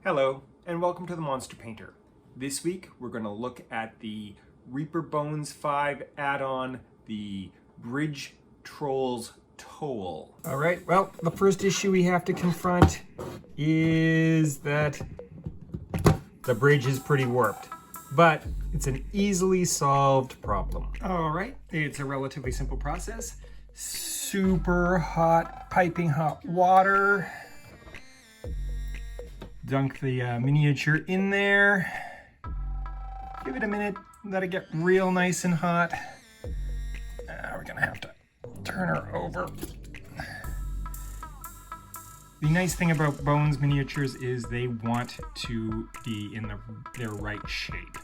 Hello, and welcome to the Monster Painter. This week, we're going to look at the Reaper Bones 5 add-on, the Bridge Trolls Toll. All right, well, the first issue we have to confront is that the bridge is pretty warped, but it's an easily solved problem. All right, it's a relatively simple process. Super hot, piping hot water. Dunk the miniature in there. Give it a minute, let it get real nice and hot. We're gonna have to turn her over. The nice thing about Bones miniatures is they want to be in their right shape.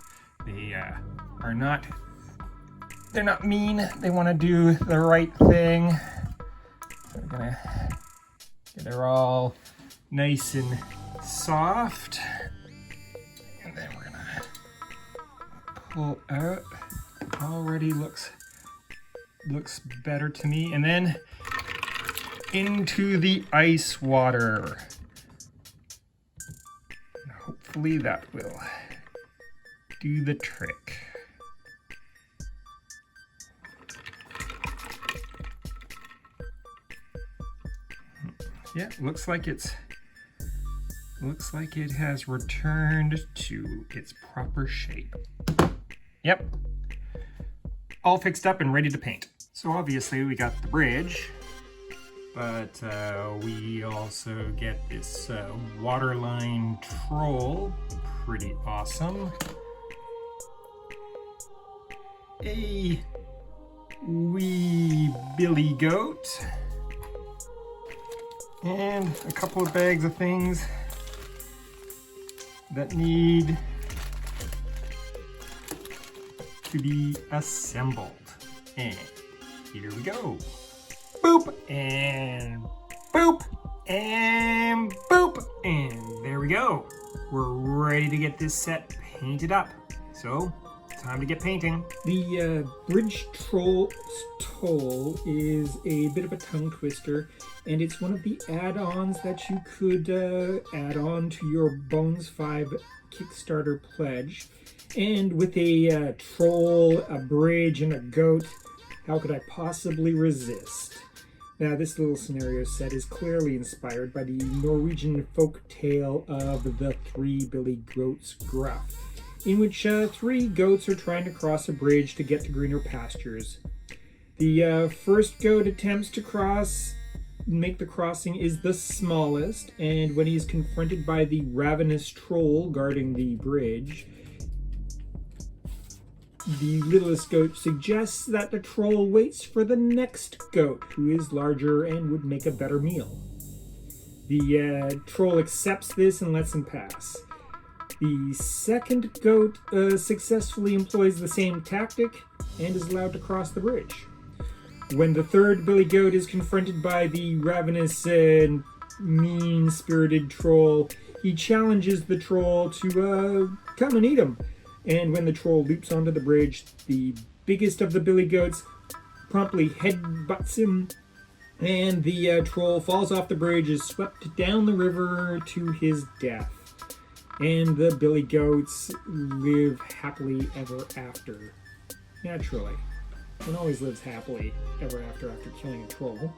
They're not mean. They want to do the right thing. So we're gonna get her all nice and soft, and then we're gonna pull out. Already looks better to me. And then into the ice water. Hopefully that will do the trick. Yeah, looks like it has returned to its proper shape. Yep. All fixed up and ready to paint. So obviously we got the bridge, but we also get this waterline troll. Pretty awesome. A wee billy goat. And a couple of bags of things that need to be assembled. And here we go. Boop and boop and boop. And there we go. We're ready to get this set painted up. So, time to get painting. The Bridge Trolls Toll is a bit of a tongue twister, and it's one of the add-ons that you could add on to your Bones 5 Kickstarter pledge. And with a troll, a bridge, and a goat, how could I possibly resist? Now, this little scenario set is clearly inspired by the Norwegian folktale of the Three Billy Goats Gruff, in which three goats are trying to cross a bridge to get to greener pastures. The first goat attempts to make the crossing is the smallest, and when he's confronted by the ravenous troll guarding the bridge, the littlest goat suggests that the troll waits for the next goat, who is larger and would make a better meal. The troll accepts this and lets him pass. The second goat successfully employs the same tactic and is allowed to cross the bridge. When the third billy goat is confronted by the ravenous and mean-spirited troll, he challenges the troll to come and eat him. And when the troll leaps onto the bridge, the biggest of the billy goats promptly headbutts him, and the troll falls off the bridge, is swept down the river to his death. And the billy goats live happily ever after. Naturally. One always lives happily ever after killing a troll.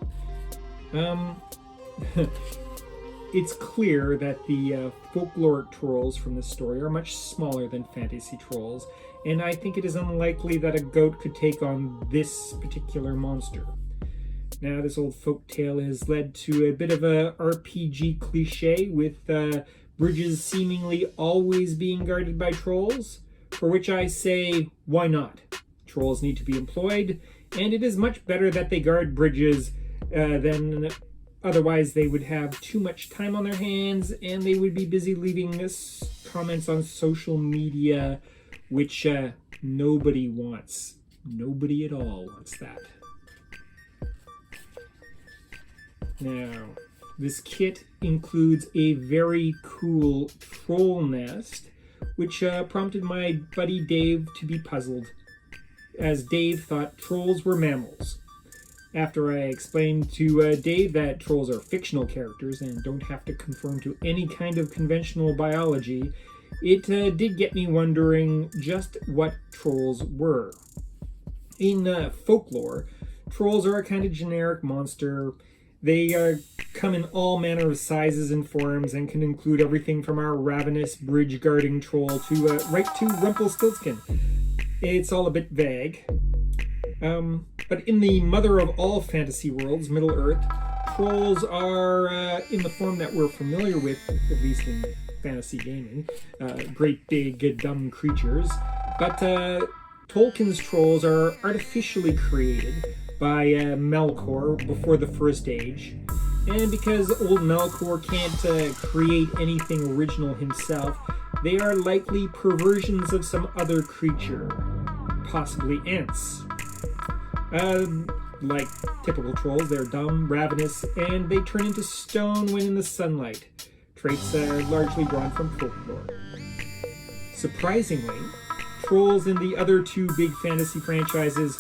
It's clear that the folkloric trolls from this story are much smaller than fantasy trolls, and I think it is unlikely that a goat could take on this particular monster. Now, this old folktale has led to a bit of a RPG cliche with bridges seemingly always being guarded by trolls, for which I say, why not? Trolls need to be employed, and it is much better that they guard bridges than otherwise they would have too much time on their hands, and they would be busy leaving us comments on social media, which nobody wants. Nobody at all wants that. Now, this kit includes a very cool troll nest, which prompted my buddy Dave to be puzzled, as Dave thought trolls were mammals. After I explained to Dave that trolls are fictional characters and don't have to conform to any kind of conventional biology, it did get me wondering just what trolls were. In folklore, trolls are a kind of generic monster. They come in all manner of sizes and forms and can include everything from our ravenous bridge-guarding troll to right to Rumpelstiltskin. It's all a bit vague. But in the mother of all fantasy worlds, Middle-earth, trolls are, in the form that we're familiar with, at least in fantasy gaming, great big dumb creatures. But Tolkien's trolls are artificially created by Melkor before the First Age. And because old Melkor can't create anything original himself, they are likely perversions of some other creature, possibly Ents. Like typical trolls, they're dumb, ravenous, and they turn into stone when in the sunlight. Traits largely drawn from folklore. Surprisingly, trolls in the other two big fantasy franchises,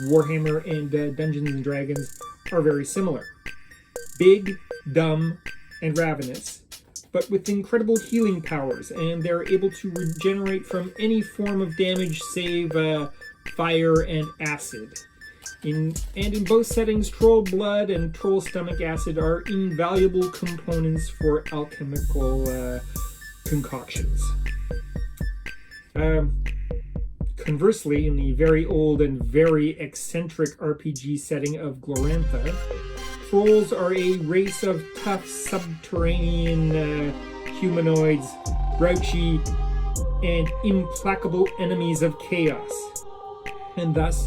Warhammer and Dungeons and Dragons, are very similar. Big, dumb, and ravenous, but with incredible healing powers, and they're able to regenerate from any form of damage save fire and acid. In both settings, troll blood and troll stomach acid are invaluable components for alchemical concoctions. Conversely, in the very old and very eccentric RPG setting of Glorantha, trolls are a race of tough subterranean humanoids, grouchy and implacable enemies of chaos. And thus,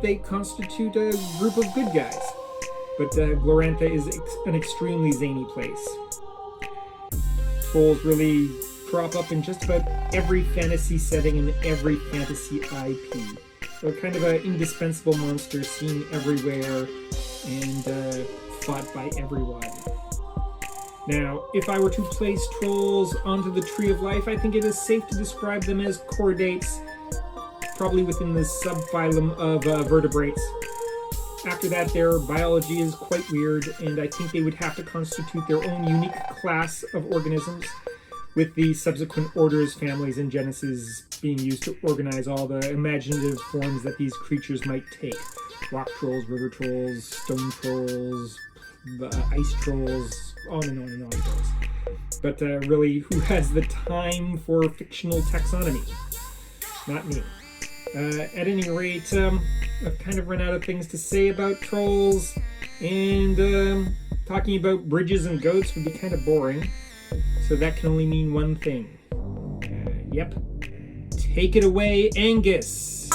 they constitute a group of good guys. But Glorantha is an extremely zany place. Trolls really crop up in just about every fantasy setting and every fantasy IP. They're kind of an indispensable monster seen everywhere and fought by everyone. Now, if I were to place trolls onto the Tree of Life, I think it is safe to describe them as chordates, probably within the subphylum of vertebrates. After that, their biology is quite weird, and I think they would have to constitute their own unique class of organisms, with the subsequent orders, families, and genuses being used to organize all the imaginative forms that these creatures might take. Rock trolls, river trolls, stone trolls, ice trolls, on and on and on it goes. But really, who has the time for fictional taxonomy? Not me. At any rate, I've kind of run out of things to say about trolls, and talking about bridges and goats would be kind of boring, so that can only mean one thing. Yep. Take it away, Angus!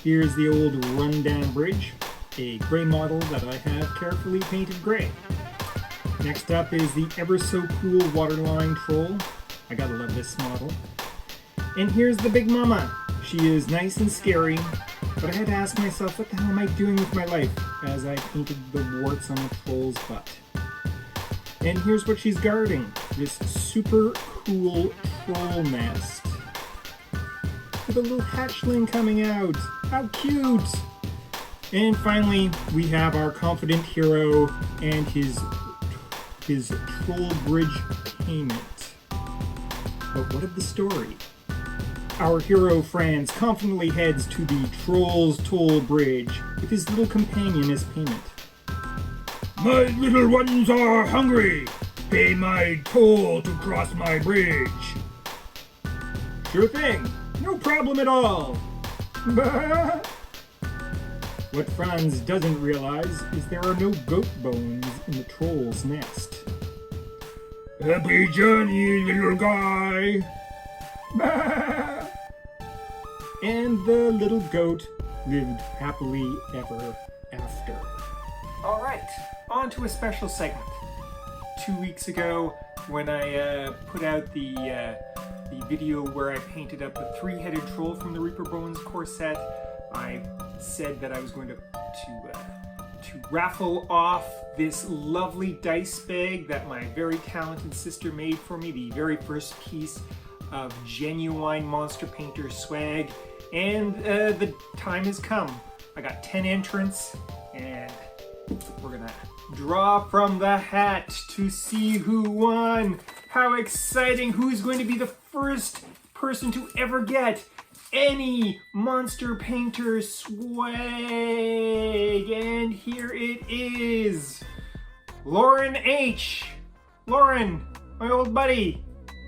Here's the old rundown bridge, a gray model that I have carefully painted gray. Next up is the ever so cool waterline troll. I gotta love this model. And here's the big mama. She is nice and scary, but I had to ask myself, what the hell am I doing with my life, as I painted the warts on the troll's butt. And here's what she's guarding, this super cool troll nest. With a little hatchling coming out. How cute! And finally, we have our confident hero and his troll bridge payment. But what of the story? Our hero Franz confidently heads to the Troll's Toll Bridge with his little companion as payment. My little ones are hungry. Pay my toll to cross my bridge. Sure thing. No problem at all. What Franz doesn't realize is there are no goat bones in the troll's nest. Happy journey, little guy. And the little goat lived happily ever after. All right, on to a special segment. 2 weeks ago, when I put out the video where I painted up the three-headed troll from the Reaper Bones core set, I said that I was going to raffle off this lovely dice bag that my very talented sister made for me, the very first piece of genuine Monster Painter swag, and the time has come. I got 10 entrants, and we're gonna draw from the hat to see who won. How exciting! Who's going to be the first person to ever get any Monster Painter swag? And here it is. Lauren H. Lauren, my old buddy,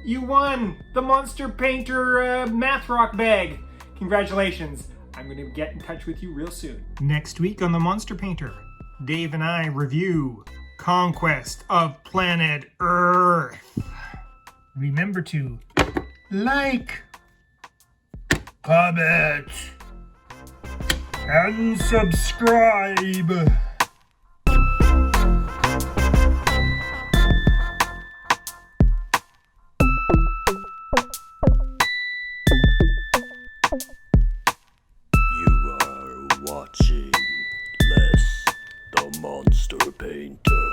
you won the Monster Painter Math Rock bag. Congratulations. I'm going to get in touch with you real soon. Next week on the Monster Painter, Dave and I review Conquest of Planet Earth. Remember to like, comment, and subscribe. You are watching Les the Monster Painter.